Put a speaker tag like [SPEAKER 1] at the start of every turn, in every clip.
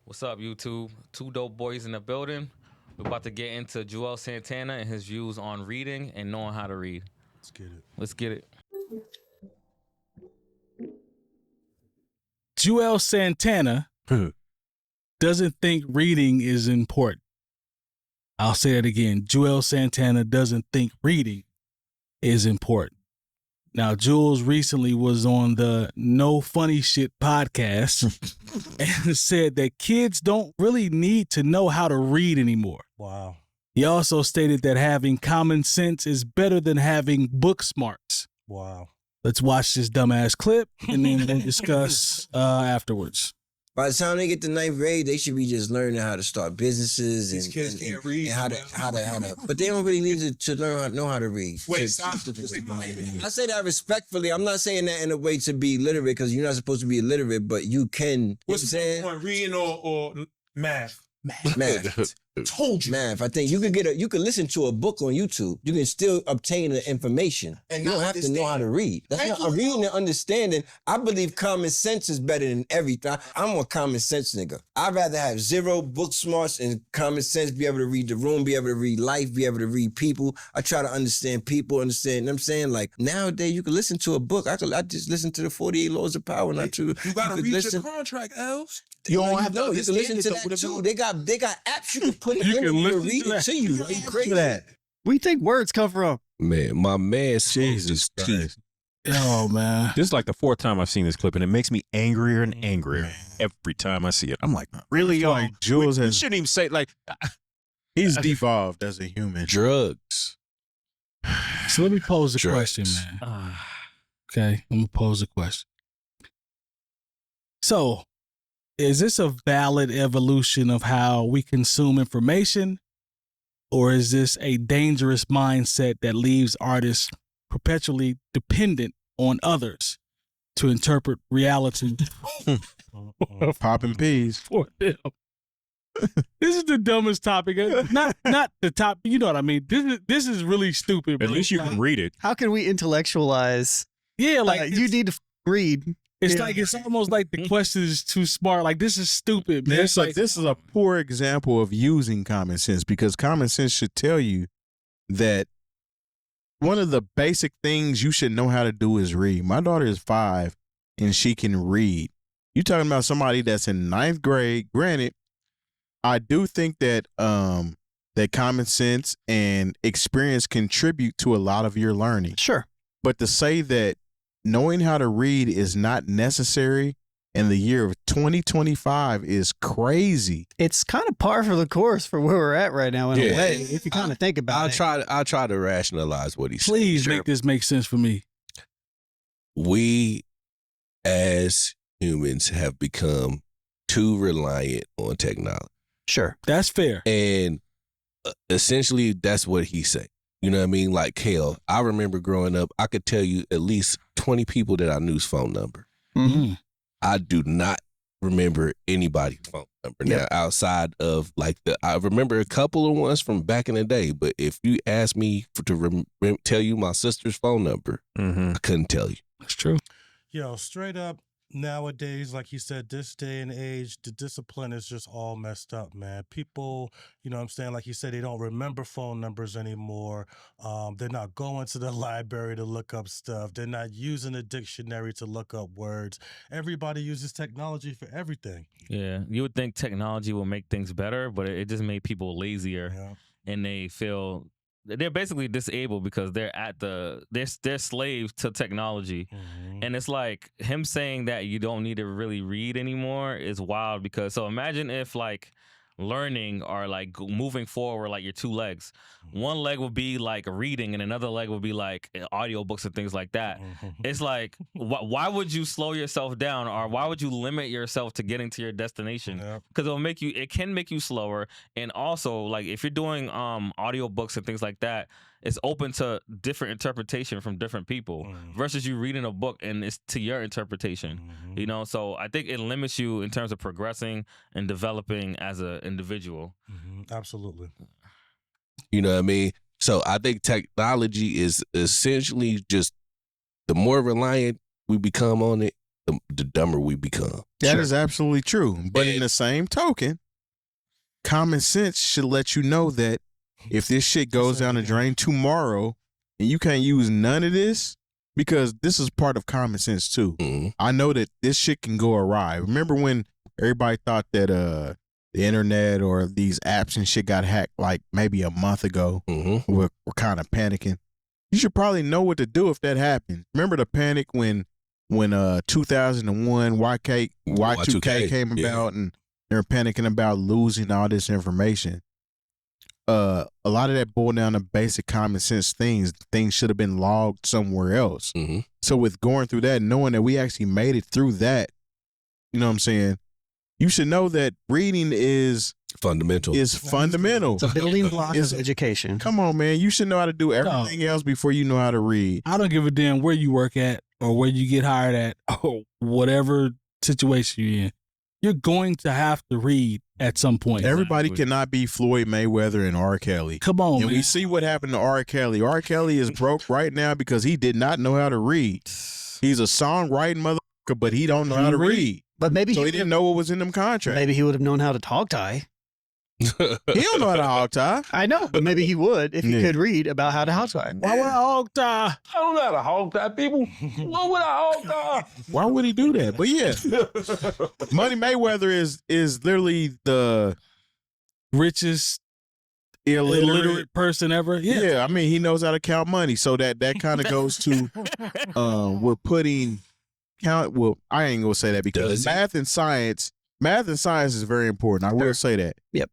[SPEAKER 1] What's up, YouTube? Two dope boys in the building. We're about to get into Juelz Santana and his views on reading and knowing how to read.
[SPEAKER 2] Let's get it.
[SPEAKER 1] Let's get it.
[SPEAKER 3] Juelz Santana doesn't think reading is important. I'll say that again. Juelz Santana doesn't think reading is important. Now, Juelz recently was on the No Funny Shit podcast and said that kids don't really need to know how to read anymore.
[SPEAKER 2] Wow.
[SPEAKER 3] He also stated that having common sense is better than having book smarts.
[SPEAKER 2] Wow.
[SPEAKER 3] Let's watch this dumbass clip and then we'll discuss afterwards.
[SPEAKER 4] By the time they get to ninth grade, they should be just learning how to start businesses
[SPEAKER 2] These kids can't read.
[SPEAKER 4] and how to. But they don't really need to know how to read.
[SPEAKER 2] Wait,
[SPEAKER 4] To-
[SPEAKER 2] stop.
[SPEAKER 4] I say that respectfully. I'm not saying that in a way to be literate because you're not supposed to be illiterate, but you can. You know what I'm
[SPEAKER 2] What's the
[SPEAKER 4] saying?
[SPEAKER 2] point? Reading or math?
[SPEAKER 4] Math.
[SPEAKER 2] Told you.
[SPEAKER 4] Math. I think you could listen to a book on YouTube. You can still obtain the information.
[SPEAKER 2] And
[SPEAKER 4] You don't
[SPEAKER 2] not
[SPEAKER 4] have to know how to read. That's
[SPEAKER 2] Thank
[SPEAKER 4] not a
[SPEAKER 2] you.
[SPEAKER 4] reading and understanding. I believe common sense is better than everything. I'm a common sense nigga. I'd rather have zero book smarts and common sense, be able to read the room, be able to read life, be able to read people. I try to understand people, understand, you know what I'm saying? Like nowadays you can listen to a book. I just listen to the 48 Laws of Power, not to
[SPEAKER 2] You gotta
[SPEAKER 4] could
[SPEAKER 2] read
[SPEAKER 4] listen.
[SPEAKER 2] your contract, Els.
[SPEAKER 4] You don't have
[SPEAKER 2] to
[SPEAKER 4] to. You can listen to
[SPEAKER 2] understand it,
[SPEAKER 4] that
[SPEAKER 2] though.
[SPEAKER 4] too. They got apps you can put it
[SPEAKER 3] You
[SPEAKER 4] in
[SPEAKER 3] can
[SPEAKER 4] and
[SPEAKER 3] listen
[SPEAKER 4] read
[SPEAKER 3] to
[SPEAKER 4] it
[SPEAKER 3] that.
[SPEAKER 4] to you. Are you crazy?
[SPEAKER 5] Where you think words come from?
[SPEAKER 6] Man, my man
[SPEAKER 5] Jesus
[SPEAKER 6] Jesus
[SPEAKER 5] Christ.
[SPEAKER 3] Oh, man.
[SPEAKER 5] This is like the fourth time I've seen this clip, and it makes me angrier and angrier every time I see it. I'm like, really, y'all?
[SPEAKER 7] like Juelz
[SPEAKER 5] You
[SPEAKER 7] has
[SPEAKER 5] shouldn't even say like.
[SPEAKER 7] he's devolved as a human.
[SPEAKER 6] drugs.
[SPEAKER 3] So let me pose a
[SPEAKER 6] Drugs.
[SPEAKER 3] question, man. Okay, I'm going to pose a question. So, is this a valid evolution of how we consume information? Or is this a dangerous mindset that leaves artists perpetually dependent on others to interpret reality
[SPEAKER 7] Popping peas.
[SPEAKER 3] for them? This is the dumbest topic. Not the top. You know what I mean. This is really stupid.
[SPEAKER 5] At
[SPEAKER 3] bro.
[SPEAKER 5] least you can read it.
[SPEAKER 8] How can we intellectualize?
[SPEAKER 3] Yeah, like
[SPEAKER 8] You need to read.
[SPEAKER 3] It's
[SPEAKER 8] Yeah.
[SPEAKER 3] like it's almost like the question is too smart. Like this is stupid, man.
[SPEAKER 7] It's like this is a poor example of using common sense because common sense should tell you that one of the basic things you should know how to do is read. My daughter is 5 and she can read. You talking about somebody that's in ninth grade. Granted, I do think that that common sense and experience contribute to a lot of your learning.
[SPEAKER 8] Sure.
[SPEAKER 7] But to say that knowing how to read is not necessary in the year of 2025 is crazy.
[SPEAKER 8] It's kind of par for the course for where we're at right now in
[SPEAKER 6] Yeah.
[SPEAKER 8] a way, if you kind of think about it.
[SPEAKER 6] I'll try to rationalize what he's
[SPEAKER 3] Please
[SPEAKER 6] saying.
[SPEAKER 3] make this make sense for me.
[SPEAKER 6] We as humans have become too reliant on technology.
[SPEAKER 8] Sure.
[SPEAKER 3] That's fair.
[SPEAKER 6] And essentially that's what he said. You know what I mean? Like, hell, I remember growing up, I could tell you at least 20 people that I knew's phone number.
[SPEAKER 3] Mm-hmm.
[SPEAKER 6] I do not remember anybody's phone number now outside of like I remember a couple of ones from back in the day, but if you ask me to tell you my sister's phone number, I couldn't tell you.
[SPEAKER 3] That's true.
[SPEAKER 2] Yo, straight up, nowadays, like you said, this day and age, the discipline is just all messed up, man. People, you know what I'm saying? Like you said, they don't remember phone numbers anymore. They're not going to the library to look up stuff. They're not using a dictionary to look up words. Everybody uses technology for everything.
[SPEAKER 1] Yeah, you would think technology will make things better, but it just made people lazier,
[SPEAKER 2] Yeah.
[SPEAKER 1] and they feel they're basically disabled because they're slaves to technology.
[SPEAKER 2] Mhm.
[SPEAKER 1] And it's like him saying that you don't need to really read anymore is wild because so imagine if like learning or like moving forward like your two legs. One leg would be like reading and another leg would be like audiobooks and things like that. It's like why would you slow yourself down or why would you limit yourself to getting to your destination?
[SPEAKER 2] Yep.
[SPEAKER 1] Because it can make you slower, and also like if you're doing audiobooks and things like that, it's open to different interpretation from different people versus you reading a book and it's to your interpretation. You know, so I think it limits you in terms of progressing and developing as an individual.
[SPEAKER 2] Absolutely.
[SPEAKER 6] You know what I mean? So I think technology is essentially just the more reliant we become on it, the dumber we become.
[SPEAKER 7] That is absolutely true. But in the same token, common sense should let you know that if this shit goes down the drain tomorrow and you can't use none of this, because this is part of common sense too.
[SPEAKER 6] Mhm.
[SPEAKER 7] I know that this shit can go awry. Remember when everybody thought that the internet or these apps and shit got hacked like maybe a month ago?
[SPEAKER 6] Mm-hmm.
[SPEAKER 7] We're kind of panicking. You should probably know what to do if that happens. Remember the panic when 2001 Y2K came about and they were panicking about losing all this information. A lot of that boiled down to basic common sense things. Things should have been logged somewhere else.
[SPEAKER 6] Mm-hmm.
[SPEAKER 7] So with going through that, knowing that we actually made it through that, you know what I'm saying? You should know that reading is
[SPEAKER 6] Fundamental.
[SPEAKER 7] fundamental.
[SPEAKER 8] It's a building block
[SPEAKER 7] Is-
[SPEAKER 8] of education.
[SPEAKER 7] Come on, man. You should know how to do everything else before you know how to read.
[SPEAKER 3] I don't give a damn where you work at or where you get hired at or whatever situation you're in. You're going to have to read at some point.
[SPEAKER 7] Everybody cannot be Floyd Mayweather and R. Kelly.
[SPEAKER 3] Come on,
[SPEAKER 7] And
[SPEAKER 3] man.
[SPEAKER 7] we see what happened to R. Kelly. R. Kelly is broke right now because he did not know how to read. He's a songwriting motherfucker, but he don't know how to read.
[SPEAKER 8] But maybe
[SPEAKER 7] So he didn't know what was in them contracts.
[SPEAKER 8] Maybe he would have known how to hog tie.
[SPEAKER 7] He don't know how to hog tie.
[SPEAKER 8] I know, but maybe he would if he
[SPEAKER 7] Yeah.
[SPEAKER 8] could read about how to hog tie.
[SPEAKER 3] Why would I hog tie?
[SPEAKER 9] I don't know how to hog tie people. Why would I hog tie?
[SPEAKER 7] Why would he do that? But yeah, Money Mayweather is literally the
[SPEAKER 3] Richest
[SPEAKER 7] illiterate.
[SPEAKER 3] person ever.
[SPEAKER 7] Yeah. I mean, he knows how to count money. So that kind of goes to we're putting count. Well, I ain't gonna say that because
[SPEAKER 6] Does he?
[SPEAKER 7] math and science is very important. I will say that.
[SPEAKER 8] Yep.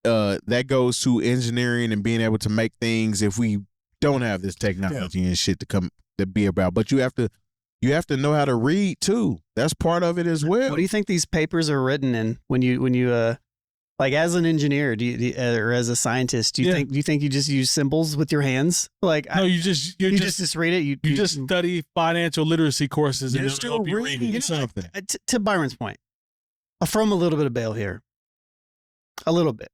[SPEAKER 7] That goes to engineering and being able to make things if we don't have this technology and shit to be about. But you have to know how to read too. That's part of it as well.
[SPEAKER 8] What do you think these papers are written in when you like as an engineer, or as a scientist, do you think you just use symbols with your hands? Like
[SPEAKER 3] No, you just
[SPEAKER 8] read it.
[SPEAKER 3] you just study financial literacy courses and
[SPEAKER 7] You're
[SPEAKER 3] it'll
[SPEAKER 7] still
[SPEAKER 3] help you
[SPEAKER 7] reading
[SPEAKER 3] read.
[SPEAKER 7] something.
[SPEAKER 8] To Byron's point, from a little bit of bail here, a little bit,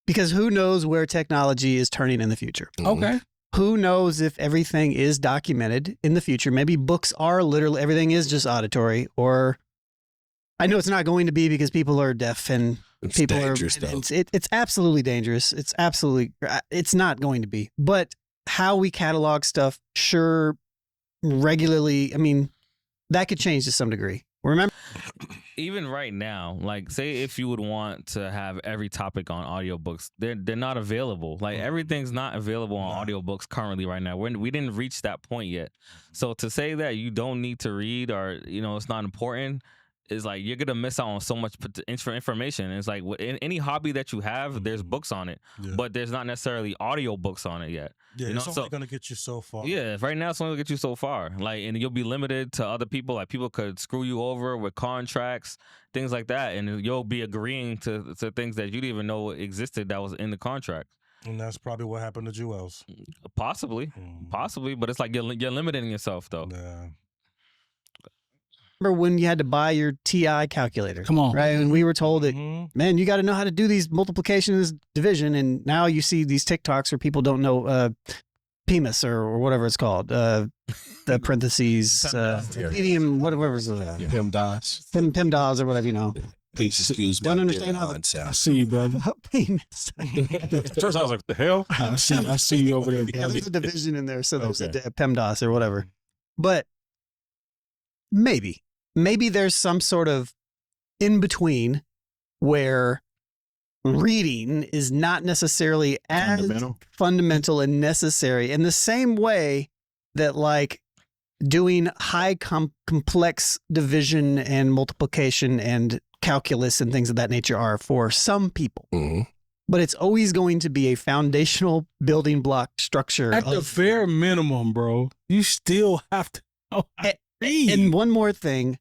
[SPEAKER 8] because who knows where technology is turning in the future?
[SPEAKER 3] Okay.
[SPEAKER 8] Who knows if everything is documented in the future? Maybe books are literally everything is just auditory, or I know it's not going to be because people are deaf and
[SPEAKER 6] It's
[SPEAKER 8] people
[SPEAKER 6] dangerous,
[SPEAKER 8] are.
[SPEAKER 6] though.
[SPEAKER 8] It's absolutely dangerous. It's not going to be. But how we catalog stuff, sure, regularly. I mean, that could change to some degree. Remember,
[SPEAKER 1] Even right now, like say if you would want to have every topic on audiobooks, they're not available. Like everything's not available on audiobooks currently right now. We didn't reach that point yet. So to say that you don't need to read or it's not important is like you're gonna miss out on so much information. It's like in any hobby that you have, there's books on it, but there's not necessarily audio books on it yet.
[SPEAKER 2] Yeah, it's only gonna get you so far.
[SPEAKER 1] Yeah, right now it's only gonna get you so far. Like, and you'll be limited to other people. Like, people could screw you over with contracts, things like that, and you'll be agreeing to things that you didn't even know existed that was in the contract.
[SPEAKER 2] And that's probably what happened to Juelz.
[SPEAKER 1] Possibly, but it's like you're limiting yourself though.
[SPEAKER 2] Yeah.
[SPEAKER 8] remember when you had to buy your TI calculator?
[SPEAKER 3] Come on.
[SPEAKER 8] Right? And we were told that,
[SPEAKER 2] Mhm.
[SPEAKER 8] man, you got to know how to do these multiplication and this division. And now you see these TikToks where people don't know PEMAS or whatever it's called. The parentheses, medium, whatever it's
[SPEAKER 6] PEMDAS.
[SPEAKER 8] PIMDAS or whatever,
[SPEAKER 6] Please excuse
[SPEAKER 8] Don't
[SPEAKER 6] my
[SPEAKER 8] understand how
[SPEAKER 6] dead
[SPEAKER 3] I
[SPEAKER 6] sound.
[SPEAKER 3] see you, brother.
[SPEAKER 8] PEMAS.
[SPEAKER 5] First, I was like, "The hell?"
[SPEAKER 3] I see you over there,
[SPEAKER 8] Yeah,
[SPEAKER 3] brother.
[SPEAKER 8] there's a division in there. So there's
[SPEAKER 3] Okay.
[SPEAKER 8] a PEMDAS or whatever. But maybe there's some sort of in between where reading is not necessarily as fundamental and necessary in the same way that like doing high complex division and multiplication and calculus and things of that nature are for some people.
[SPEAKER 6] Mhm.
[SPEAKER 8] But it's always going to be a foundational building block structure.
[SPEAKER 3] At the bare minimum, bro, you still have to know how to read.
[SPEAKER 8] And one more thing,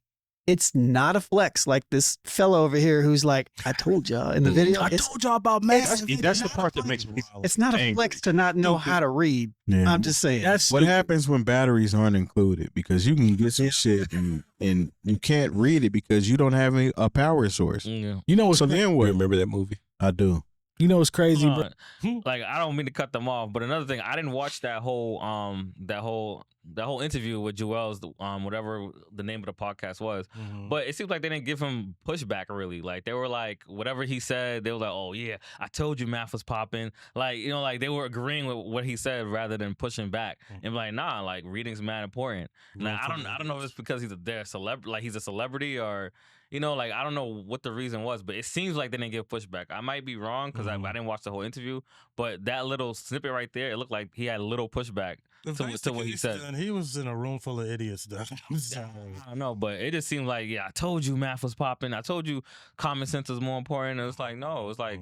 [SPEAKER 8] it's not a flex like this fellow over here who's like, I told y'all in the video.
[SPEAKER 3] I told y'all about math.
[SPEAKER 5] That's the part that makes me.
[SPEAKER 8] It's not a
[SPEAKER 5] angry.
[SPEAKER 8] flex to not know how to read.
[SPEAKER 7] Yeah.
[SPEAKER 8] I'm just saying.
[SPEAKER 3] That's
[SPEAKER 7] What happens when batteries aren't included? Because you can get some shit and you can't read it because you don't have a power source.
[SPEAKER 1] Yeah.
[SPEAKER 3] You know what's
[SPEAKER 7] So then
[SPEAKER 6] You
[SPEAKER 7] what?
[SPEAKER 6] remember that movie?
[SPEAKER 7] I do.
[SPEAKER 3] You know what's crazy, bro?
[SPEAKER 1] Like, I don't mean to cut them off, but another thing, I didn't watch that whole interview with Juelz, whatever the name of the podcast was. But it seems like they didn't give him pushback really. Like, they were like, whatever he said, they were like, oh yeah, I told you math was popping. Like, you know, like they were agreeing with what he said rather than pushing back and like, nah, like reading's mad important. Now, I don't know if it's because he's he's a celebrity or. You know, like, I don't know what the reason was, but it seems like they didn't give pushback. I might be wrong because I didn't watch the whole interview, but that little snippet right there, it looked like he had a little pushback to what he said.
[SPEAKER 2] And he was in a room full of idiots, though.
[SPEAKER 1] I don't know, but it just seemed like, yeah, I told you math was popping. I told you common sense is more important. And it's like, no, it's like,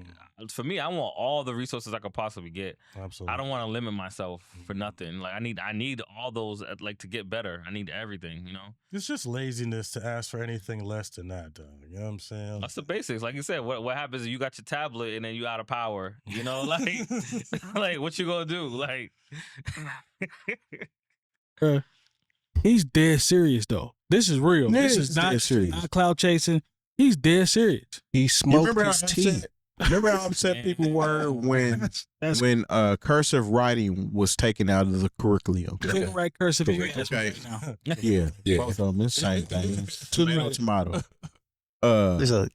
[SPEAKER 1] for me, I want all the resources I could possibly get.
[SPEAKER 2] Absolutely.
[SPEAKER 1] I don't want to limit myself for nothing. Like, I need all those, like, to get better. I need everything, you know?
[SPEAKER 2] It's just laziness to ask for anything less than that, though. You know what I'm saying?
[SPEAKER 1] That's the basics. Like you said, what happens is you got your tablet and then you out of power. You know, like, like what you gonna do? Like,
[SPEAKER 3] he's dead serious though. This is real.
[SPEAKER 7] Yeah,
[SPEAKER 3] this is not
[SPEAKER 7] serious.
[SPEAKER 3] Not cloud chasing. He's dead serious.
[SPEAKER 6] He smoked
[SPEAKER 7] Remember
[SPEAKER 6] his teeth.
[SPEAKER 7] Remember how upset people were when cursive writing was taken out of the curriculum?
[SPEAKER 3] Couldn't write cursive.
[SPEAKER 7] Okay.
[SPEAKER 6] Yeah.
[SPEAKER 7] Both of them, it's the same thing. Tomato.
[SPEAKER 8] There's a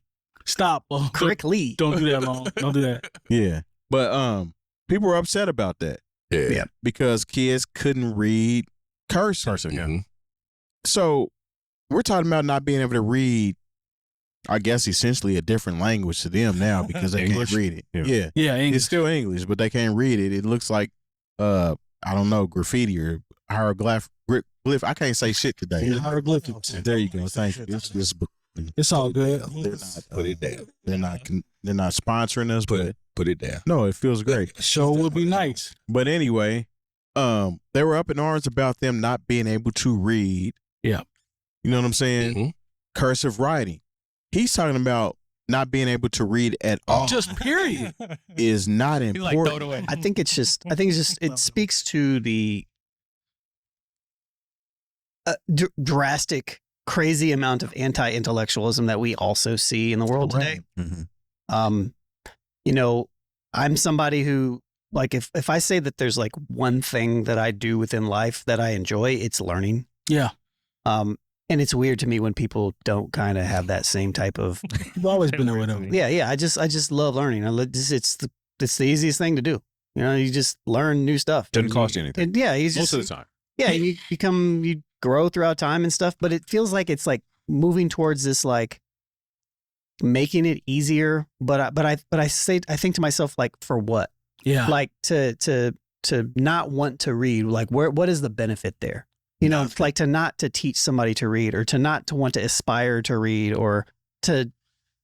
[SPEAKER 3] Stop.
[SPEAKER 8] correctly.
[SPEAKER 3] Don't do that, long. Don't do that.
[SPEAKER 7] Yeah. But people were upset about that.
[SPEAKER 6] Yeah.
[SPEAKER 7] Because kids couldn't read cursive.
[SPEAKER 6] Yeah.
[SPEAKER 7] So we're talking about not being able to read, I guess, essentially a different language to them now because they can't read it. Yeah.
[SPEAKER 3] Yeah, English.
[SPEAKER 7] It's still English, but they can't read it. It looks like, I don't know, graffiti or hieroglyph. I can't say shit today.
[SPEAKER 3] Hieroglyphics.
[SPEAKER 7] There you go. Thank you.
[SPEAKER 3] It's all good.
[SPEAKER 6] Put it down.
[SPEAKER 7] They're not sponsoring us, but
[SPEAKER 6] Put it down.
[SPEAKER 7] no, it feels great.
[SPEAKER 3] Show would be nice.
[SPEAKER 7] But anyway, they were up in arms about them not being able to read.
[SPEAKER 3] Yeah.
[SPEAKER 7] You know what I'm saying?
[SPEAKER 6] Mm-hmm.
[SPEAKER 7] Cursive writing. He's talking about not being able to read at all.
[SPEAKER 3] Just period.
[SPEAKER 7] Is not
[SPEAKER 1] he like throw it
[SPEAKER 7] important.
[SPEAKER 1] away.
[SPEAKER 8] I think it speaks to the drastic, crazy amount of anti-intellectualism that we also see in the world today.
[SPEAKER 7] Mm-hmm.
[SPEAKER 8] You know, I'm somebody who, like, if I say that there's like one thing that I do within life that I enjoy, it's learning.
[SPEAKER 3] Yeah.
[SPEAKER 8] And it's weird to me when people don't kind of have that same type of.
[SPEAKER 3] You've always been there with him.
[SPEAKER 8] Yeah. I just love learning. It's the easiest thing to do. You know, you just learn new stuff.
[SPEAKER 5] Doesn't cost you anything.
[SPEAKER 8] And yeah,
[SPEAKER 5] Most of the time.
[SPEAKER 8] Yeah, you grow throughout time and stuff, but it feels like it's like moving towards this, like making it easier. But I think to myself, like, for what?
[SPEAKER 3] Yeah.
[SPEAKER 8] Like to not want to read, like, what is the benefit there? You know, like to teach somebody to read, or to not to want to aspire to read, or to,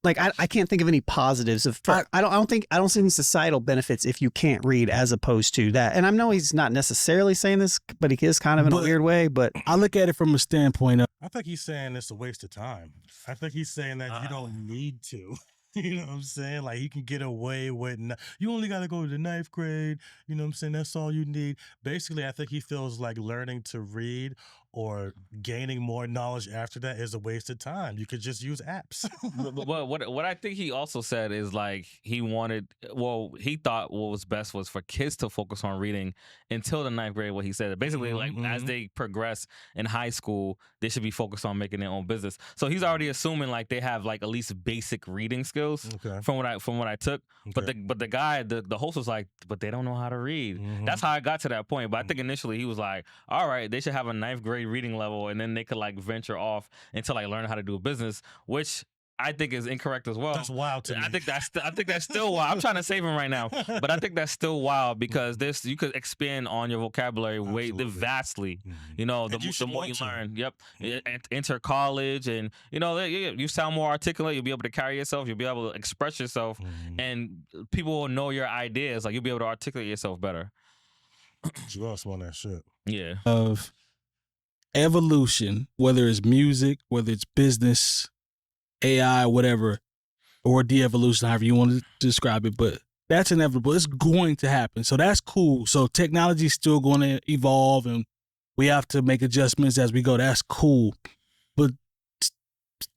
[SPEAKER 8] like, I can't think of any positives of. I don't see any societal benefits if you can't read, as opposed to that. And I know he's not necessarily saying this, but he is kind of in a weird way. But
[SPEAKER 3] I look at it from a standpoint of,
[SPEAKER 2] I think he's saying it's a waste of time. I think he's saying that you don't need to. You know what I'm saying? Like, you can get away with, you only got to go to the 9th grade. You know what I'm saying? That's all you need. Basically, I think he feels like learning to read or gaining more knowledge after that is a waste of time. You could just use apps.
[SPEAKER 1] But what I think he also said is, like, he thought what was best was for kids to focus on reading until the 9th grade. What he said, basically, like, as they progress in high school, they should be focused on making their own business. So he's already assuming, like, they have, like, at least basic reading skills.
[SPEAKER 2] Okay.
[SPEAKER 1] From what I took.
[SPEAKER 2] Okay.
[SPEAKER 1] But the guy, the host was like, but they don't know how to read. That's how I got to that point. But I think initially he was like, all right, they should have a 9th grade reading level, and then they could, like, venture off into, like, learning how to do a business, which I think is incorrect as well.
[SPEAKER 2] That's wild to me.
[SPEAKER 1] I think that's still wild. I'm trying to save him right now, but I think that's still wild because you could expand on your vocabulary vastly. You know, the more you learn. Yep. Enter college, and you know, you sound more articulate. You'll be able to carry yourself. You'll be able to express yourself, and people will know your ideas. Like, you'll be able to articulate yourself better.
[SPEAKER 2] Juelz on that shit.
[SPEAKER 1] Yeah.
[SPEAKER 3] of evolution, whether it's music, whether it's business, AI, whatever, or de-evolution, however you want to describe it, but that's inevitable. It's going to happen. So that's cool. So technology is still going to evolve, and we have to make adjustments as we go. That's cool. But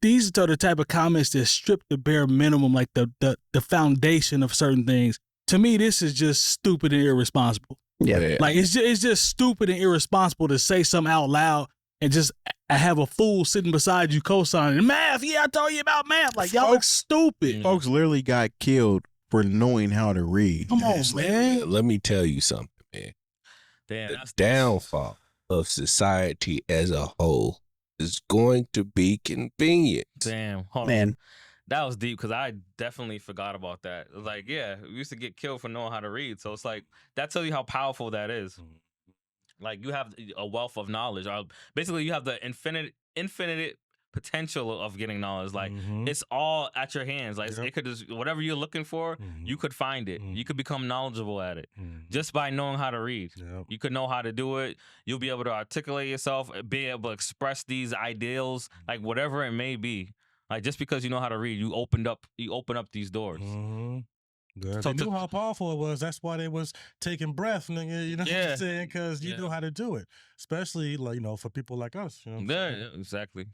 [SPEAKER 3] these are the type of comments that strip the bare minimum, like the foundation of certain things. To me, this is just stupid and irresponsible.
[SPEAKER 8] Yeah.
[SPEAKER 3] Like it's just stupid and irresponsible to say something out loud and just have a fool sitting beside you co-signing math. Yeah, I told you about math. Like y'all look stupid.
[SPEAKER 7] Folks literally got killed for knowing how to read.
[SPEAKER 3] Come on, man.
[SPEAKER 6] Let me tell you something, man.
[SPEAKER 1] Damn,
[SPEAKER 6] The downfall of society as a whole is going to be convenient.
[SPEAKER 1] Damn, hold on.
[SPEAKER 8] Man.
[SPEAKER 1] That was deep because I definitely forgot about that. It was like, yeah, we used to get killed for knowing how to read. So it's like, that tells you how powerful that is. Like, you have a wealth of knowledge. Basically, you have the infinite potential of getting knowledge. Like, it's all at your hands. Like, it could just, whatever you're looking for, you could find it. You could become knowledgeable at it just by knowing how to read. You could know how to do it. You'll be able to articulate yourself, be able to express these ideals, like whatever it may be. Like, just because you know how to read, you open up these doors.
[SPEAKER 2] Yeah,
[SPEAKER 1] So
[SPEAKER 2] they knew how powerful it was. That's why they was taking breath, nigga. You know what I'm saying? Because you know how to do it, especially like for people like us. You know what I'm saying?
[SPEAKER 1] Exactly.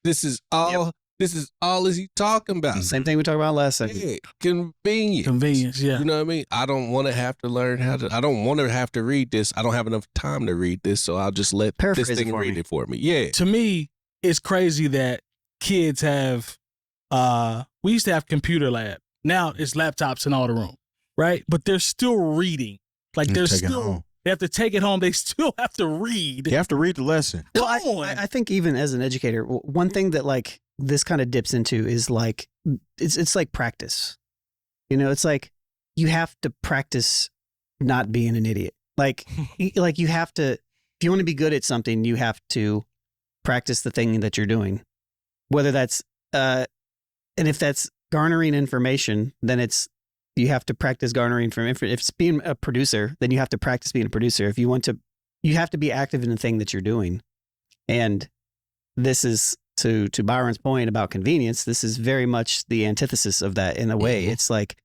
[SPEAKER 6] This is all. This is all is he talking about?
[SPEAKER 8] Same thing we talked about last second.
[SPEAKER 6] Yeah, convenience.
[SPEAKER 3] Convenience, yeah.
[SPEAKER 6] You know what I mean? I don't want to have to learn how to. I don't want to have to read this. I don't have enough time to read this, so I'll just let
[SPEAKER 8] Paraphrase
[SPEAKER 6] this
[SPEAKER 8] it
[SPEAKER 6] thing
[SPEAKER 8] for
[SPEAKER 6] read
[SPEAKER 8] me.
[SPEAKER 6] it for me. Yeah.
[SPEAKER 3] To me, it's crazy that kids have we used to have computer lab. Now it's laptops in all the room, right? But they're still reading. Like they're
[SPEAKER 7] Take it
[SPEAKER 3] still
[SPEAKER 7] home.
[SPEAKER 3] they have to take it home. They still have to read.
[SPEAKER 7] You have to read the lesson.
[SPEAKER 8] Well,
[SPEAKER 3] Come on.
[SPEAKER 8] I think even as an educator, one thing that like this kind of dips into is like it's like practice. You know, it's like you have to practice not being an idiot. Like like you have to, if you want to be good at something, you have to practice the thing that you're doing. Whether that's and if that's garnering information, then you have to practice garnering from if it's being a producer, then you have to practice being a producer. If you want to, you have to be active in the thing that you're doing. And this is to Byron's point about convenience. This is very much the antithesis of that in a way. It's like,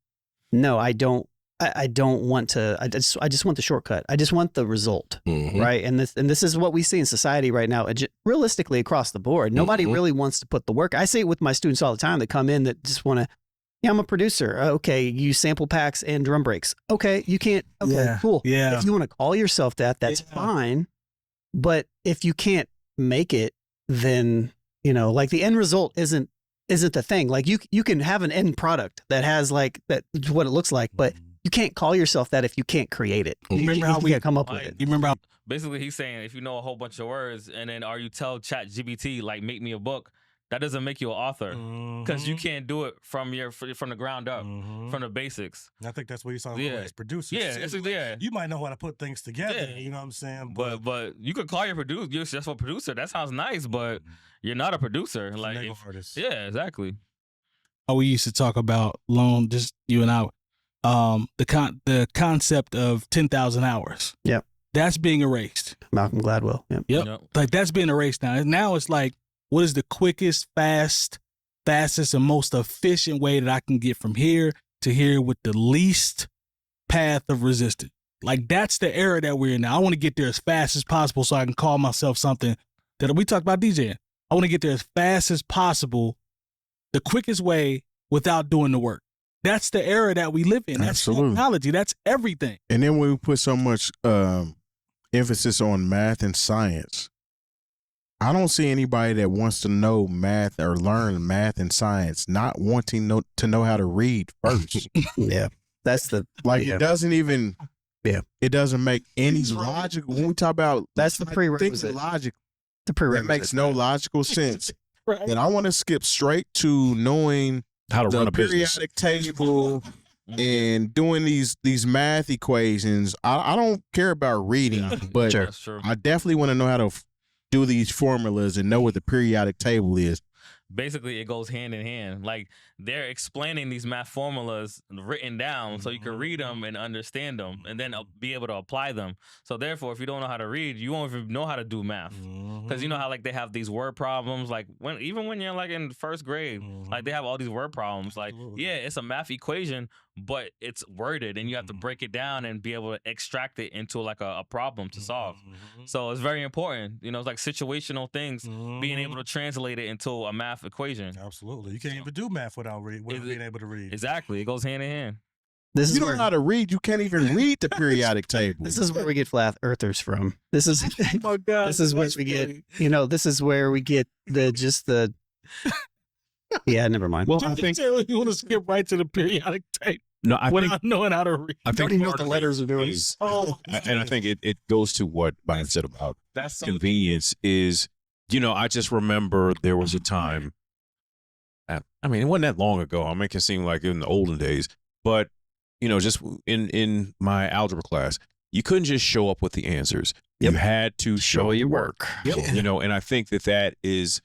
[SPEAKER 8] no, I don't want to. I just want the shortcut. I just want the result, right? And this is what we see in society right now. Realistically, across the board, nobody really wants to put the work. I see it with my students all the time that come in that just want to. Yeah, I'm a producer. Okay, you use sample packs and drum breaks. Okay, you can't. Okay,
[SPEAKER 3] Yeah,
[SPEAKER 8] cool.
[SPEAKER 3] yeah.
[SPEAKER 8] If you want to call yourself that, that's fine. But if you can't make it, then like the end result isn't the thing. Like you can have an end product that has like that's what it looks like, but you can't call yourself that if you can't create it.
[SPEAKER 3] You remember how we
[SPEAKER 8] can't come up with it.
[SPEAKER 3] You remember how
[SPEAKER 1] Basically, he's saying if you know a whole bunch of words and then you tell ChatGPT like make me a book, that doesn't make you an author because you can't do it from the ground up, from the basics.
[SPEAKER 2] I think that's what he's talking
[SPEAKER 1] Yeah.
[SPEAKER 2] about as producers.
[SPEAKER 1] Yeah,
[SPEAKER 2] too.
[SPEAKER 1] yeah.
[SPEAKER 2] You might know how to put things together.
[SPEAKER 1] Yeah.
[SPEAKER 2] You know what I'm saying?
[SPEAKER 1] But you could call your producer. You're just a producer. That sounds nice, but you're not a producer. Like,
[SPEAKER 2] Lego artist.
[SPEAKER 1] yeah, exactly.
[SPEAKER 3] we used to talk about just you and I, the concept of 10,000 hours.
[SPEAKER 8] Yep.
[SPEAKER 3] That's being erased.
[SPEAKER 8] Malcolm Gladwell. Yep.
[SPEAKER 3] Yep. Like that's being erased now. Now it's like, what is the quickest, fastest, and most efficient way that I can get from here to here with the least path of resistance? Like that's the era that we're in now. I want to get there as fast as possible so I can call myself something that we talked about DJing. I want to get there as fast as possible, the quickest way without doing the work. That's the era that we live in. That's
[SPEAKER 7] Absolutely.
[SPEAKER 3] technology. That's everything.
[SPEAKER 7] And then when we put so much emphasis on math and science, I don't see anybody that wants to know math or learn math and science not wanting to know how to read first.
[SPEAKER 8] Yeah. That's the
[SPEAKER 7] It doesn't even.
[SPEAKER 8] Yeah.
[SPEAKER 7] It doesn't make any logical. When we talk about
[SPEAKER 8] That's the
[SPEAKER 7] things
[SPEAKER 8] prerequisite.
[SPEAKER 7] logic,
[SPEAKER 8] the
[SPEAKER 7] that
[SPEAKER 8] prerequisite.
[SPEAKER 7] makes no logical sense.
[SPEAKER 3] Right.
[SPEAKER 7] And I want to skip straight to knowing
[SPEAKER 5] How to run
[SPEAKER 7] the
[SPEAKER 5] a business.
[SPEAKER 7] periodic table and doing these math equations. I don't care about reading, but
[SPEAKER 8] Sure.
[SPEAKER 1] That's true.
[SPEAKER 7] I definitely want to know how to do these formulas and know what the periodic table is.
[SPEAKER 1] Basically, it goes hand in hand. Like they're explaining these math formulas written down so you can read them and understand them and then be able to apply them. So therefore, if you don't know how to read, you won't even know how to do math. Because you know how like they have these word problems, like even when you're like in first grade, like they have all these word problems. Like,
[SPEAKER 2] Absolutely.
[SPEAKER 1] yeah, it's a math equation, but it's worded, and you have to break it down and be able to extract it into like a problem to solve. So it's very important. You know, it's like situational things, being able to translate it into a math equation.
[SPEAKER 2] Absolutely. You can't even do math without being able to read.
[SPEAKER 1] Exactly. It goes hand in hand.
[SPEAKER 8] This is
[SPEAKER 7] You don't know how to read. You can't even read the periodic table.
[SPEAKER 8] This is where we get flat earthers from. This is
[SPEAKER 3] Oh my God.
[SPEAKER 8] this is where we get, this is where we get the yeah, never mind.
[SPEAKER 3] Well, I think you want to skip right to the periodic table
[SPEAKER 5] No, I think
[SPEAKER 3] without knowing how to read.
[SPEAKER 5] I think
[SPEAKER 8] already know
[SPEAKER 5] part
[SPEAKER 8] what the
[SPEAKER 5] of it
[SPEAKER 8] letters are doing.
[SPEAKER 5] is-
[SPEAKER 3] Oh,
[SPEAKER 5] and I think it goes to what Brian said about
[SPEAKER 1] That's so
[SPEAKER 5] convenience is, I just remember there was a time, I mean, it wasn't that long ago. I make it seem like in the olden days, but, just in my algebra class, you couldn't just show up with the answers.
[SPEAKER 8] Yep.
[SPEAKER 5] You had to show your work.
[SPEAKER 8] Yep.
[SPEAKER 5] And I think that is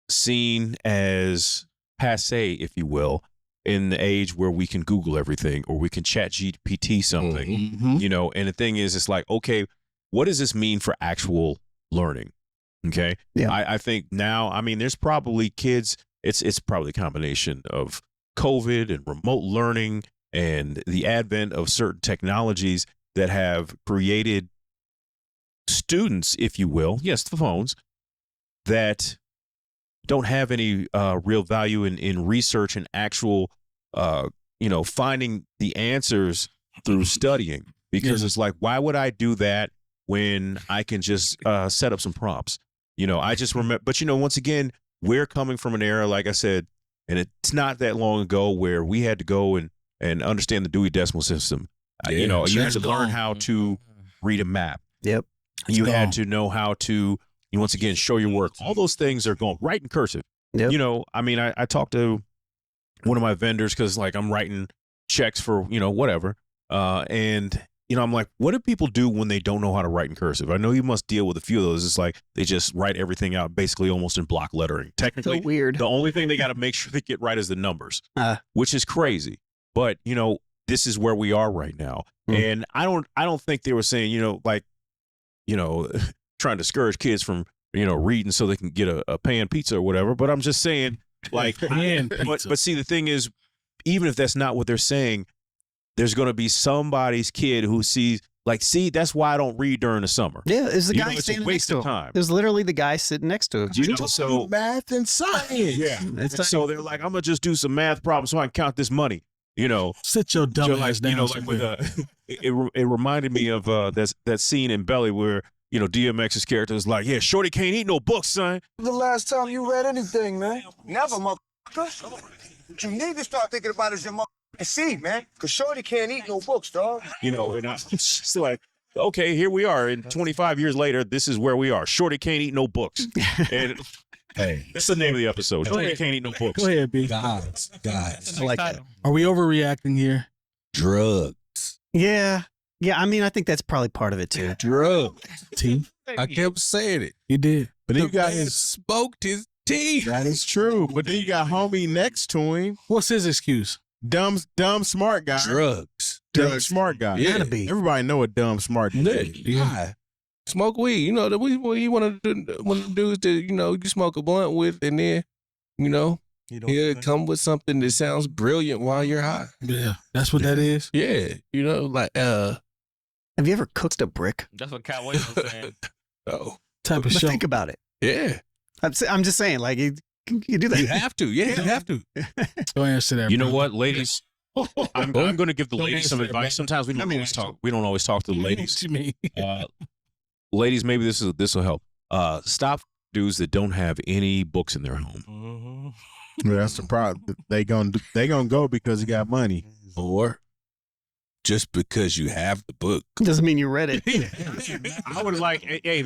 [SPEAKER 5] seen as passe, if you will, in the age where we can Google everything or we can chat GPT something,
[SPEAKER 7] Mhm.
[SPEAKER 5] And the thing is, it's like, okay, what does this mean for actual learning? Okay.
[SPEAKER 8] Yeah.
[SPEAKER 5] I think now, I mean, there's probably kids, it's probably a combination of COVID and remote learning and the advent of certain technologies that have created students, if you will, yes, the phones, that don't have any real value in research and actual, finding the answers through studying. Because it's like, why would I do that when I can just set up some prompts? I just remember, but once again, we're coming from an era, like I said, and it's not that long ago where we had to go and understand the Dewey Decimal System. You had to learn how to read a map.
[SPEAKER 8] Yep.
[SPEAKER 5] You had to know how to, once again, show your work. All those things are going right in cursive.
[SPEAKER 8] Yep.
[SPEAKER 5] I mean, I talked to one of my vendors because, like, I'm writing checks for, whatever. And, I'm like, what do people do when they don't know how to write in cursive? I know you must deal with a few of those. It's like they just write everything out basically almost in block lettering. Technically,
[SPEAKER 8] So weird.
[SPEAKER 5] the only thing they got to make sure they get right is the numbers, which is crazy. But, this is where we are right now. And I don't think they were saying, trying to discourage kids from, reading so they can get a pan pizza or whatever. But I'm just saying, like, but see, the thing is, even if that's not what they're saying, there's going to be somebody's kid who sees, like, see, that's why I don't read during the summer.
[SPEAKER 8] Yeah, it's the
[SPEAKER 5] You
[SPEAKER 8] guy
[SPEAKER 5] know, it's a
[SPEAKER 8] standing
[SPEAKER 5] waste
[SPEAKER 8] next to
[SPEAKER 5] of
[SPEAKER 8] him.
[SPEAKER 5] time.
[SPEAKER 8] It was literally the guy sitting next to him.
[SPEAKER 5] So
[SPEAKER 7] math and science.
[SPEAKER 5] yeah.
[SPEAKER 8] It's like-
[SPEAKER 5] So they're like, I'm gonna just do some math problems so I can count this money.
[SPEAKER 3] Sit your dumb
[SPEAKER 5] So,
[SPEAKER 3] ass down.
[SPEAKER 5] like with it reminded me of that scene in Belly where DMX's character is like, yeah, Shorty can't eat no books, son.
[SPEAKER 9] The last time you read anything, man? Never, motherfucker. What you need to start thinking about is your motherfucking seed, man. Because Shorty can't eat no books, dog.
[SPEAKER 5] And I'm just like, okay, here we are. And 25 years later, this is where we are. Shorty can't eat no books. And
[SPEAKER 6] Hey,
[SPEAKER 5] that's the name of the episode. Shorty can't eat no books.
[SPEAKER 3] Go ahead, B.
[SPEAKER 6] guys,
[SPEAKER 8] I like that.
[SPEAKER 3] Are we overreacting here?
[SPEAKER 6] drugs,
[SPEAKER 8] Yeah. Yeah, I mean, I think that's probably part of it too.
[SPEAKER 6] drugs.
[SPEAKER 3] T.
[SPEAKER 6] I kept saying it.
[SPEAKER 3] You did.
[SPEAKER 7] But then you got
[SPEAKER 6] Man
[SPEAKER 7] his.
[SPEAKER 6] smoked his teeth.
[SPEAKER 7] That is true. But then you got homie next to him,
[SPEAKER 3] What's his excuse?
[SPEAKER 7] dumb smart guy.
[SPEAKER 6] Drugs.
[SPEAKER 7] Dumb smart guy.
[SPEAKER 6] Yeah.
[SPEAKER 8] Gotta be.
[SPEAKER 7] Everybody know a dumb smart
[SPEAKER 6] Yeah.
[SPEAKER 7] dude.
[SPEAKER 6] Yeah. Smoke weed. You know, he one of the dudes that, you smoke a blunt with, and then,
[SPEAKER 2] You don't
[SPEAKER 6] he'll come with something that sounds brilliant while you're high.
[SPEAKER 3] Yeah, that's what that is.
[SPEAKER 6] Yeah. Like,
[SPEAKER 8] Have you ever cooked a brick?
[SPEAKER 1] That's what Cat Williams was saying.
[SPEAKER 6] oh,
[SPEAKER 3] Type of
[SPEAKER 8] But
[SPEAKER 3] show.
[SPEAKER 8] think about it.
[SPEAKER 6] yeah.
[SPEAKER 8] I'm just saying, like, you do that.
[SPEAKER 6] You have to. Yeah, you have to.
[SPEAKER 3] Go answer that.
[SPEAKER 5] You know
[SPEAKER 3] bro.
[SPEAKER 5] what, ladies? I'm going to give the
[SPEAKER 3] Don't
[SPEAKER 5] ladies some
[SPEAKER 3] answer that,
[SPEAKER 5] advice.
[SPEAKER 3] man.
[SPEAKER 5] Sometimes we don't always talk. We don't always talk to the
[SPEAKER 3] What
[SPEAKER 5] ladies.
[SPEAKER 3] you mean?
[SPEAKER 5] Ladies, maybe this will help. Stop dudes that don't have any books in their home.
[SPEAKER 7] Well, that's the problem. They gonna go because he got money.
[SPEAKER 6] Or just because you have the book.
[SPEAKER 8] Doesn't mean you read it.
[SPEAKER 5] I would like, hey,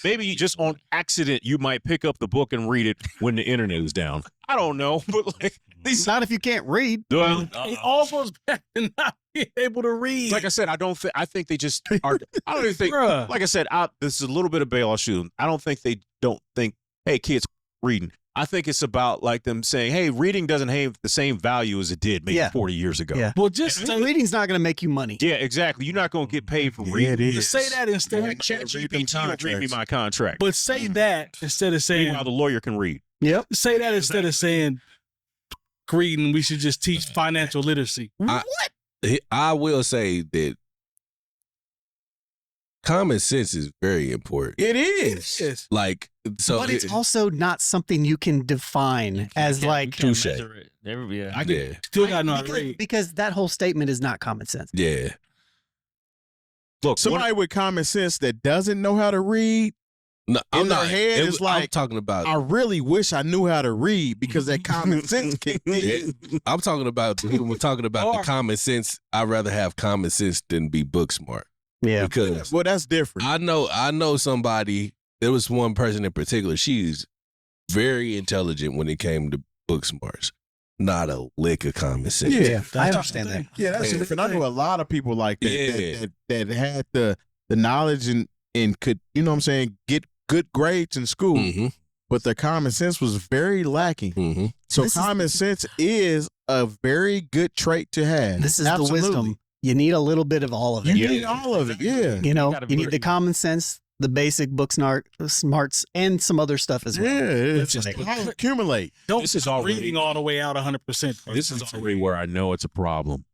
[SPEAKER 5] maybe just on accident you might pick up the book and read it when the internet is down. I don't know, but like
[SPEAKER 8] It's not if you can't read.
[SPEAKER 5] well,
[SPEAKER 3] It all goes back to not being able to read.
[SPEAKER 5] like I said, I think they just are. I don't even think.
[SPEAKER 3] Bruh.
[SPEAKER 5] Like I said, this is a little bit of bail. I'll shoot them. I don't think they don't think, hey, kids, reading. I think it's about like them saying, hey, reading doesn't have the same value as it did maybe
[SPEAKER 8] Yeah.
[SPEAKER 5] 40 years ago.
[SPEAKER 8] Yeah.
[SPEAKER 3] Well, just say,
[SPEAKER 8] Reading's not going to make you money.
[SPEAKER 5] Yeah, exactly. You're not going to get paid for
[SPEAKER 7] Yeah,
[SPEAKER 5] reading.
[SPEAKER 7] it is.
[SPEAKER 3] just say that instead.
[SPEAKER 5] Like, ChatGPT will read me my contract.
[SPEAKER 3] But say that instead of saying.
[SPEAKER 5] Meanwhile, the lawyer can read.
[SPEAKER 8] Yep.
[SPEAKER 3] Say that instead of saying reading. We should just teach financial literacy.
[SPEAKER 6] I will say that common sense is very important.
[SPEAKER 7] It is.
[SPEAKER 3] Yes.
[SPEAKER 6] Like, so
[SPEAKER 8] but it's also not something you can define as like
[SPEAKER 6] Touche.
[SPEAKER 1] Yeah.
[SPEAKER 3] I
[SPEAKER 6] yeah,
[SPEAKER 3] still got to know how to read.
[SPEAKER 8] because that whole statement is not common sense.
[SPEAKER 6] yeah.
[SPEAKER 5] Look,
[SPEAKER 7] Somebody with common sense that doesn't know how to read,
[SPEAKER 6] No,
[SPEAKER 7] In their head, it's
[SPEAKER 6] I'm
[SPEAKER 7] like,
[SPEAKER 6] talking about.
[SPEAKER 7] I really wish I knew how to read because that common sense kicked in.
[SPEAKER 6] I'm talking about when we're talking about the
[SPEAKER 3] Or-
[SPEAKER 6] common sense. I'd rather have common sense than be book smart.
[SPEAKER 8] Yeah.
[SPEAKER 6] Because
[SPEAKER 7] Well, that's different.
[SPEAKER 6] I know somebody. There was one person in particular. She's very intelligent when it came to book smarts. Not a lick of common sense.
[SPEAKER 7] Yeah,
[SPEAKER 8] I understand that.
[SPEAKER 7] Yeah, that's
[SPEAKER 6] Yeah.
[SPEAKER 7] different. I know a lot of people like that
[SPEAKER 6] Yeah.
[SPEAKER 7] that had the knowledge and could, you know what I'm saying, get good grades in school,
[SPEAKER 6] Mm-hmm.
[SPEAKER 7] but their common sense was very lacking.
[SPEAKER 6] Mm-hmm.
[SPEAKER 7] So
[SPEAKER 8] This is-
[SPEAKER 7] common sense is a very good trait to have.
[SPEAKER 8] This is
[SPEAKER 7] Absolutely.
[SPEAKER 8] the wisdom. You need a little bit of all of
[SPEAKER 7] You
[SPEAKER 8] it.
[SPEAKER 7] need all of it. Yeah.
[SPEAKER 8] You know,
[SPEAKER 1] gotta
[SPEAKER 8] you
[SPEAKER 1] be
[SPEAKER 8] need the common sense, the basic book smarts, and some other stuff as well.
[SPEAKER 7] Yeah, it's
[SPEAKER 3] Listen,
[SPEAKER 7] just how to accumulate.
[SPEAKER 3] Don't
[SPEAKER 5] This is
[SPEAKER 3] put
[SPEAKER 5] already-
[SPEAKER 3] reading all the way out 100%.
[SPEAKER 5] This is already where I know it's a problem.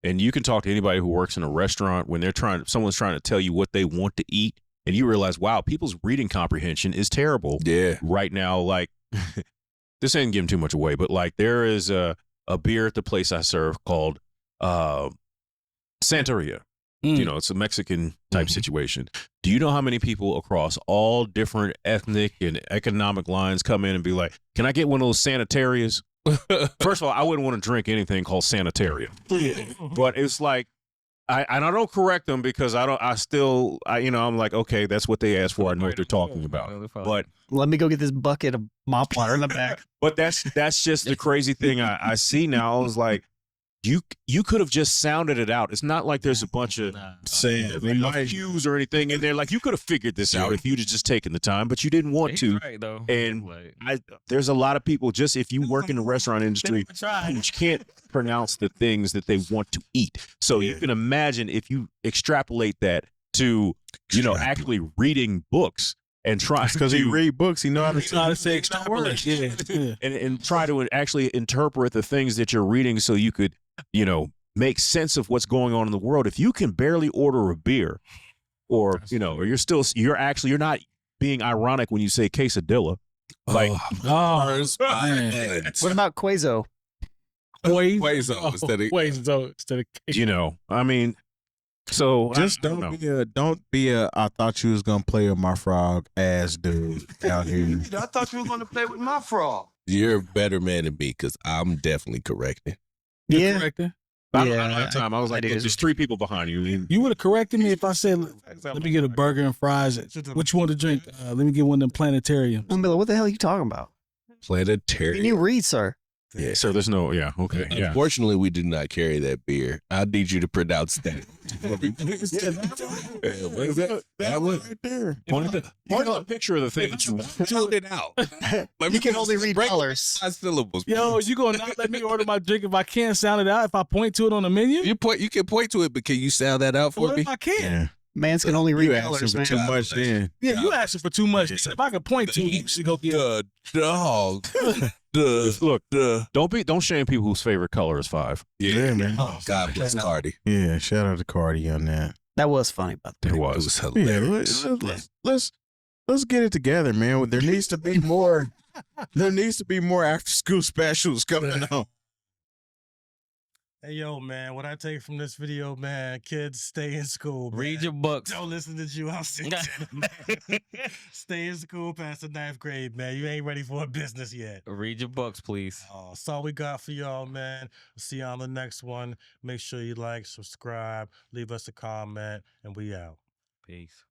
[SPEAKER 5] And you can talk to anybody who works in a restaurant when someone's trying to tell you what they want to eat, and you realize, wow, people's reading comprehension is terrible
[SPEAKER 6] Yeah.
[SPEAKER 5] right now. Like, this ain't giving too much away, but like there is a beer at the place I serve called Santeria. You know, it's a Mexican type situation. Do you know how many people across all different ethnic and economic lines come in and be like, can I get one of those Sanitarias? First of all, I wouldn't want to drink anything called Sanitaria. But it's like, I don't correct them because I'm like, okay, that's what they asked for. I know what they're talking about. But
[SPEAKER 8] Let me go get this bucket of mop water in the back.
[SPEAKER 5] that's just the crazy thing I see now. I was like, you could have just sounded it out. It's not like there's a bunch of
[SPEAKER 7] Saying
[SPEAKER 5] cues or anything in there. Like you could have figured this out if you'd have just taken the time, but you didn't want to.
[SPEAKER 1] Right, though.
[SPEAKER 5] And
[SPEAKER 1] Like,
[SPEAKER 5] there's a lot of people, just if you work in the restaurant industry, who can't pronounce the things that they want to eat. So you can imagine if you extrapolate that to, actually reading books and try
[SPEAKER 7] because he read books, he know how to
[SPEAKER 3] It's not to say extrapolate. Yeah.
[SPEAKER 5] and try to actually interpret the things that you're reading so you could, make sense of what's going on in the world. If you can barely order a beer or you're not being ironic when you say quesadilla. Like,
[SPEAKER 3] Man.
[SPEAKER 8] What about Quazo?
[SPEAKER 6] Quazo instead of
[SPEAKER 3] Instead of
[SPEAKER 5] I mean, so
[SPEAKER 7] Just
[SPEAKER 5] I don't know.
[SPEAKER 7] don't be a I thought you was gonna play with my frog ass dude out here.
[SPEAKER 9] I thought you were going to play with my frog.
[SPEAKER 6] You're a better man than me because I'm definitely correcting.
[SPEAKER 3] You're
[SPEAKER 8] Yeah.
[SPEAKER 3] correcting.
[SPEAKER 5] I
[SPEAKER 8] Yeah,
[SPEAKER 5] don't have time. I was like,
[SPEAKER 8] I do.
[SPEAKER 5] look, there's 3 people behind you.
[SPEAKER 3] You would have corrected me if I said, let me get a burger and fries. What you want to drink? Let me get one of them planetariums.
[SPEAKER 8] I'm like, what the hell are you talking about?
[SPEAKER 6] Planetary.
[SPEAKER 8] Can you read, sir?
[SPEAKER 6] Yeah.
[SPEAKER 5] So there's no, okay, yeah.
[SPEAKER 6] Unfortunately, we do not carry that beer. I need you to pronounce that. What is that? That one.
[SPEAKER 7] Right there.
[SPEAKER 5] Point a picture of the thing that you want.
[SPEAKER 6] Sound it out.
[SPEAKER 8] You can only read colors.
[SPEAKER 6] 5 syllables.
[SPEAKER 3] Yo, you gonna not let me order my drink if I can't sound it out? If I point to it on the menu?
[SPEAKER 6] You can point to it, but can you sound that out for
[SPEAKER 3] What
[SPEAKER 6] me?
[SPEAKER 3] if I can't?
[SPEAKER 7] Yeah.
[SPEAKER 8] Mans can only read
[SPEAKER 7] You asking
[SPEAKER 8] colors,
[SPEAKER 7] for
[SPEAKER 8] man.
[SPEAKER 7] too much then.
[SPEAKER 3] Yeah, you asking for too much. If I could point to it, you should go get it.
[SPEAKER 6] The dog.
[SPEAKER 5] Look, don't shame people whose favorite color is 5.
[SPEAKER 7] Yeah, man.
[SPEAKER 6] God bless Cardi.
[SPEAKER 7] Yeah, shout out to Cardi on that.
[SPEAKER 8] That was funny, by the way.
[SPEAKER 5] It
[SPEAKER 6] It
[SPEAKER 5] was.
[SPEAKER 6] was
[SPEAKER 7] Yeah,
[SPEAKER 6] hilarious.
[SPEAKER 7] let's get it together, man. There needs to be more. There needs to be more after school specials coming on.
[SPEAKER 2] Hey, yo, man, what I take from this video, man, kids, stay in school.
[SPEAKER 1] read
[SPEAKER 2] man.
[SPEAKER 1] your books.
[SPEAKER 2] Don't listen to Juelz Santana, man. Stay in school past the 9th grade, man. You ain't ready for a business yet.
[SPEAKER 1] Read your books, please.
[SPEAKER 2] That's all we got for y'all, man. See you on the next one. Make sure you like, subscribe, leave us a comment, and we out.
[SPEAKER 1] Peace.